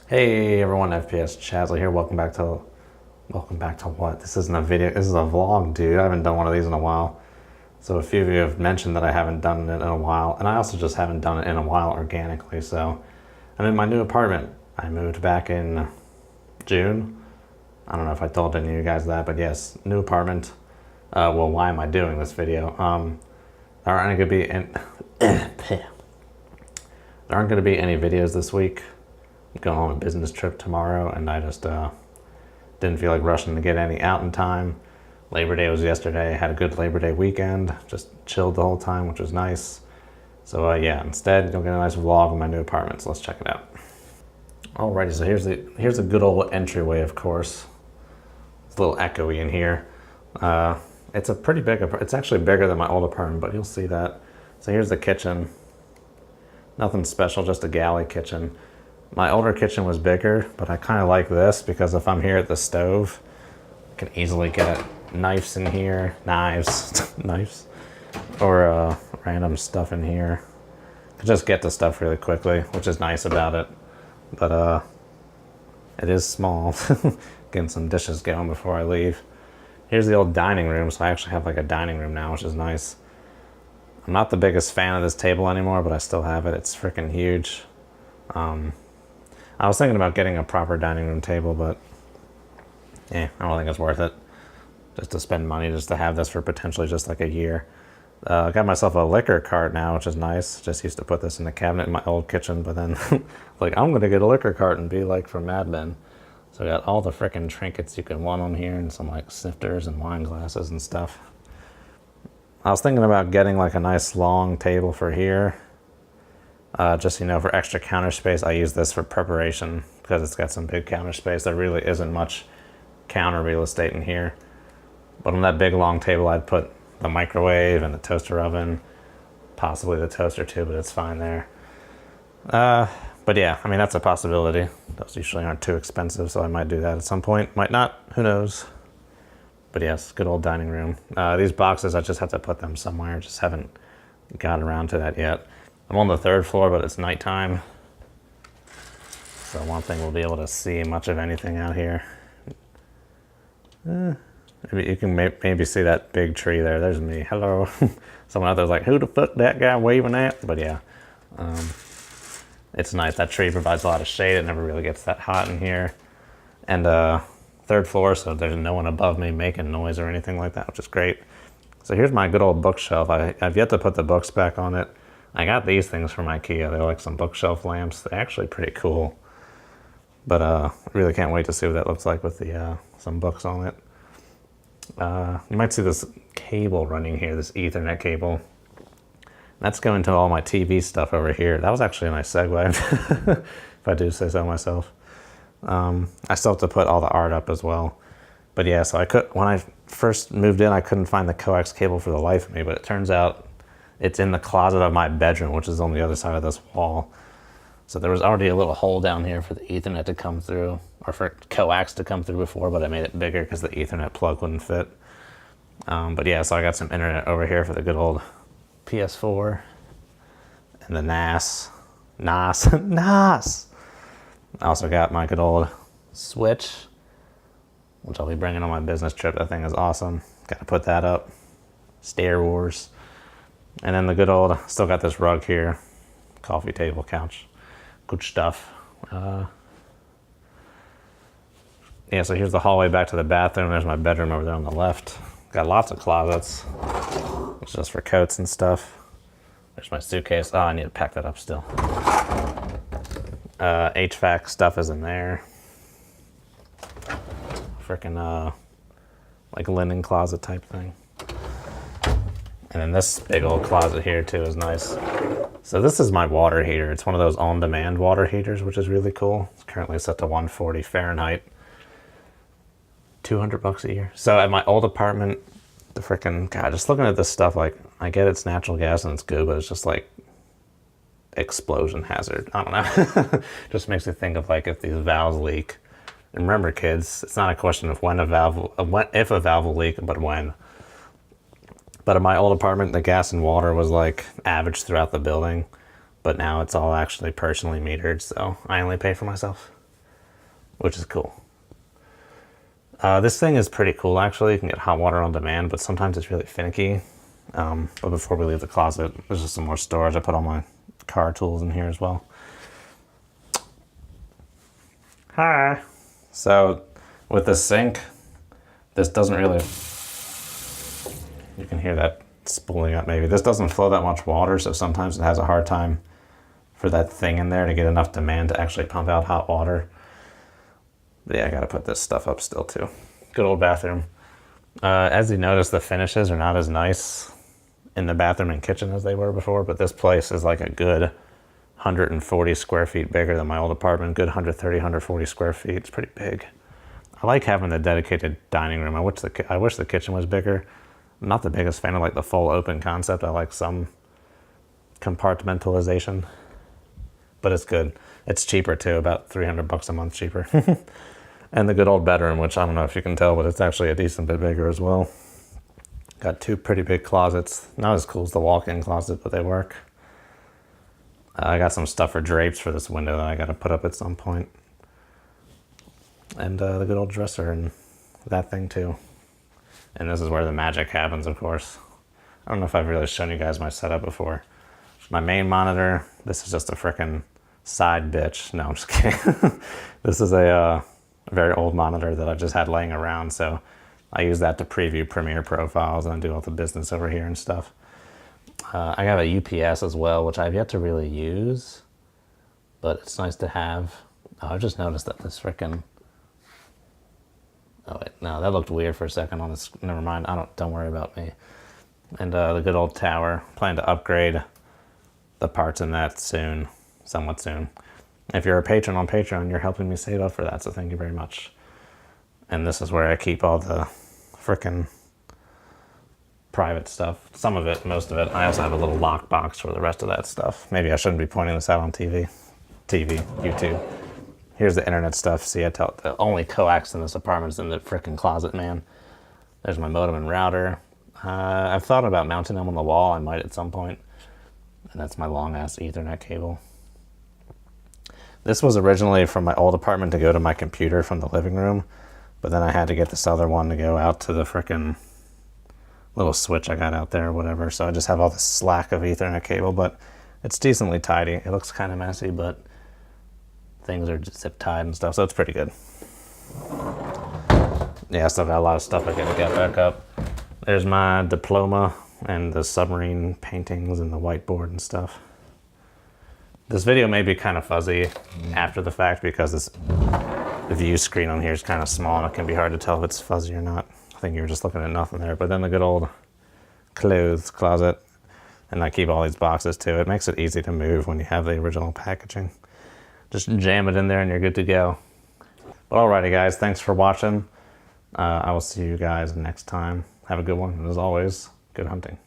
Hey everyone, FPS Chazley here. Welcome back to what? This isn't a video. This is a vlog, dude. I haven't done one of these in a while. So a few of you have mentioned that I haven't done it in a while, and I also just haven't done it in a while organically. So I'm in my new apartment. I moved back in June. I don't know if I told any of you guys that, but yes, new apartment. Well, why am I doing this video? There aren't going to be any videos this week. I'm going on a business trip tomorrow, and I just didn't feel like rushing to get any out in time. Labor Day was yesterday. I had a good Labor Day weekend. Just chilled the whole time, which was nice. So yeah, instead you'll get a nice vlog of my new apartment. So let's check it out. Alrighty, so here's a good old entryway. Of course, it's a little echoey in here. It's a pretty big. It's actually bigger than my old apartment, but you'll see that. So here's the kitchen. Nothing special, just a galley kitchen. My older kitchen was bigger, but I kind of like this because if I'm here at the stove, I can easily get knives in here, knives, or random stuff in here. I can just get the stuff really quickly, which is nice about it. But it is small. Getting some dishes going before I leave. Here's the old dining room, so I actually have like a dining room now, which is nice. I'm not the biggest fan of this table anymore, but I still have it. It's freaking huge. I was thinking about getting a proper dining room table, but I don't think it's worth it. Just to spend money just to have this for potentially just like a year. I got myself a liquor cart now, which is nice. Just used to put this in the cabinet in my old kitchen, but then like I'm gonna get a liquor cart and be like from Mad Men. So I got all the freaking trinkets you can want on here and some like snifters and wine glasses and stuff. I was thinking about getting like a nice long table for here. Just, for extra counter space. I use this for preparation because it's got some big counter space. There really isn't much counter real estate in here. But on that big long table, I'd put the microwave and the toaster oven, possibly the toaster too, but it's fine there. But yeah, that's a possibility. Those usually aren't too expensive, so I might do that at some point. Might not, who knows. But yes, good old dining room. These boxes, I just have to put them somewhere. Just haven't gotten around to that yet. I'm on the 3rd floor, but it's nighttime. So one thing we'll be able to see much of anything out here. Maybe you can maybe see that big tree there. There's me. Hello. Someone out there's like, who the fuck that guy waving at? But yeah, it's nice. That tree provides a lot of shade. It never really gets that hot in here. And 3rd floor, so there's no one above me making noise or anything like that, which is great. So here's my good old bookshelf. I've yet to put the books back on it. I got these things from IKEA. They're like some bookshelf lamps. They're actually pretty cool. But I really can't wait to see what that looks like with the some books on it. You might see this cable running here, this Ethernet cable. That's going to all my TV stuff over here. That was actually a nice segue, if I do say so myself. I still have to put all the art up as well. But yeah, so when I first moved in, I couldn't find the coax cable for the life of me, but it turns out it's in the closet of my bedroom, which is on the other side of this wall. So there was already a little hole down here for the Ethernet to come through, or for coax to come through before, but I made it bigger because the Ethernet plug wouldn't fit. But yeah, so I got some internet over here for the good old PS4 and the NAS. NAS! I also got my good old Switch, which I'll be bringing on my business trip. That thing is awesome. Got to put that up. Star Wars. And then the good old, still got this rug here, coffee table, couch, good stuff. Yeah, so here's the hallway back to the bathroom. There's my bedroom over there on the left. Got lots of closets, it's just for coats and stuff. There's my suitcase. Oh, I need to pack that up still. HVAC stuff is in there. Freaking like linen closet type thing. And then this big old closet here too is nice. So this is my water heater. It's one of those on-demand water heaters, which is really cool. It's currently set to 140 Fahrenheit. $200 a year. So at my old apartment, the freaking, God, just looking at this stuff, like, I get it's natural gas and it's good, but it's just like explosion hazard. I don't know. Just makes me think of like if these valves leak. And remember, kids, it's not a question of if a valve will leak, but when. But in my old apartment, the gas and water was like average throughout the building, but now it's all actually personally metered, so I only pay for myself. which is cool. This thing is pretty cool, actually. You can get hot water on demand, but sometimes it's really finicky. But before we leave the closet, there's just some more storage. I put all my car tools in here as well. Hi. So with the sink, this doesn't really, you can hear that spooling up maybe. This doesn't flow that much water, so sometimes it has a hard time for that thing in there to get enough demand to actually pump out hot water. But yeah, I gotta put this stuff up still too. Good old bathroom. As you notice, the finishes are not as nice in the bathroom and kitchen as they were before, but this place is like a good 140 square feet bigger than my old apartment. Good 130, 140 square feet. It's pretty big. I like having the dedicated dining room. I wish the kitchen was bigger. I'm not the biggest fan of like the full open concept. I like some compartmentalization, but it's good. It's cheaper too, about $300 a month cheaper. And the good old bedroom, which I don't know if you can tell, but it's actually a decent bit bigger as well. Got two pretty big closets. Not as cool as the walk-in closet, but they work. I got some stuff for drapes for this window that I got to put up at some point. And the good old dresser and that thing too. And this is where the magic happens, of course. I don't know if I've really shown you guys my setup before. My main monitor, this is just a frickin' side bitch. No, I'm just kidding. This is a very old monitor that I just had laying around, so I use that to preview Premiere profiles and do all the business over here and stuff. I have a UPS as well, which I've yet to really use, but it's nice to have. Oh, I just noticed that this frickin', oh wait, no, that looked weird for a second on this. Never mind, don't worry about me. And the good old tower. Plan to upgrade the parts in that soon, somewhat soon. If you're a patron on Patreon, you're helping me save up for that, so thank you very much. And this is where I keep all the frickin' private stuff. Some of it, most of it. I also have a little lock box for the rest of that stuff. Maybe I shouldn't be pointing this out on YouTube. Here's the internet stuff. See, the only coax in this apartment is in the frickin' closet, man. There's my modem and router. I've thought about mounting them on the wall. I might at some point. And that's my long-ass Ethernet cable. This was originally from my old apartment to go to my computer from the living room, but then I had to get this other one to go out to the frickin' little switch I got out there or whatever, so I just have all this slack of Ethernet cable, but it's decently tidy. It looks kind of messy, but things are just zip tied and stuff, so it's pretty good. Yeah, I still got a lot of stuff I gotta get back up. There's my diploma and the submarine paintings and the whiteboard and stuff. This video may be kind of fuzzy after the fact because the view screen on here is kind of small and it can be hard to tell if it's fuzzy or not. I think you were just looking at nothing there. But then the good old clothes closet, and I keep all these boxes too. It makes it easy to move when you have the original packaging. Just jam it in there and you're good to go. But alrighty guys, thanks for watching. I will see you guys next time. Have a good one, and as always, good hunting.